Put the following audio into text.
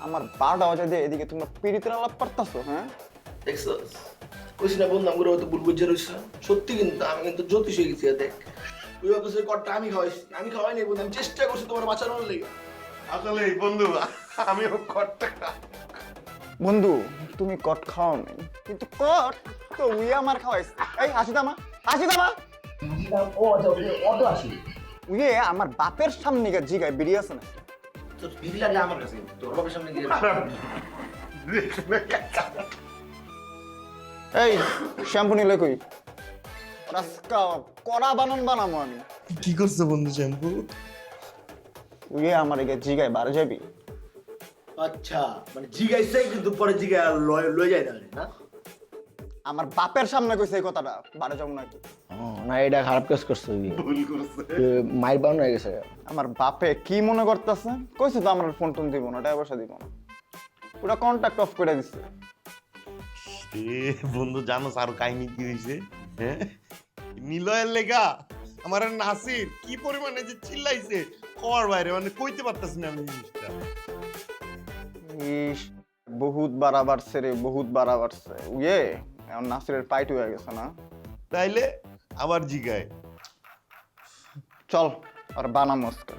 আমার 12টা বাজে দিয়ে এদিকে তোমরা পিরিতের আলাপ করতেছো, হ্যাঁ? দেখছস কইছি না বন্ধু আমরা হয়তো ভুল বুঝে রইছ সত্যি কিন্তু আমি কিন্তু জ্যোতিষ হয়ে গেছি দেখ তুই অবশ্য কটটা আমি খাওয়াইছি আমি খাওয়াই নাই বন্ধু আমি চেষ্টা করছি তোমার বাঁচানোর লেগে আসলে এই বন্ধু আমিও কটটা বন্ধু তুমি কট খাও নাই, কিন্তু কট তো উই আমার খাওয়াইছে। এই হাসিদামা, হাসিদামা, ও আচ্ছা অটো আসি উইয়ে আমার বাপের সামনে গিয়ে জিগায় বেরিয়ে আছে না। তোর বিবি লাগে আমার কাছে তোর বাবার সামনে গিয়ে এই শ্যাম্পু নিলে কই? রাস্কা কড়া বানান বানামো আমি। কি করছে বন্ধু শ্যাম্পু? উইয়ে আমার গিয়ে জিগায় বারে যাবি। আচ্ছা মানে জিগাইছে কিন্তু পরে জিগা লয় যায় না আমার বাপের সামনে কইছে এই কথাটা, বারে যাবো নাকি? না এটা খারাপ কাজ করছে ভুল করছে মায়ের বান হয়ে গেছে আমার বাপে কি মনে করতেছে? কইছে তো আমার ফোন টোন দিব না, টাকা পয়সা দিব না, পুরা কন্টাক্ট অফ করে দিচ্ছে। এ বন্ধু জানো আর কাহিনী কি হয়েছে? হ্যাঁ, নিলয়ের লেগা আমার আর নাসির কি পরিমাণে যে চিল্লাইছে কর বাইরে, মানে কইতে পারতাছি না আমি জিনিসটা। ইস, বহুত বাড়া বাড়ছে রে, বহুত বাড়া বাড়ছে। উইয়ে এখন নাসিরের পাইট হয়ে গেছে না? তাইলে আবার জিগায় চল আর বানামো আজকে।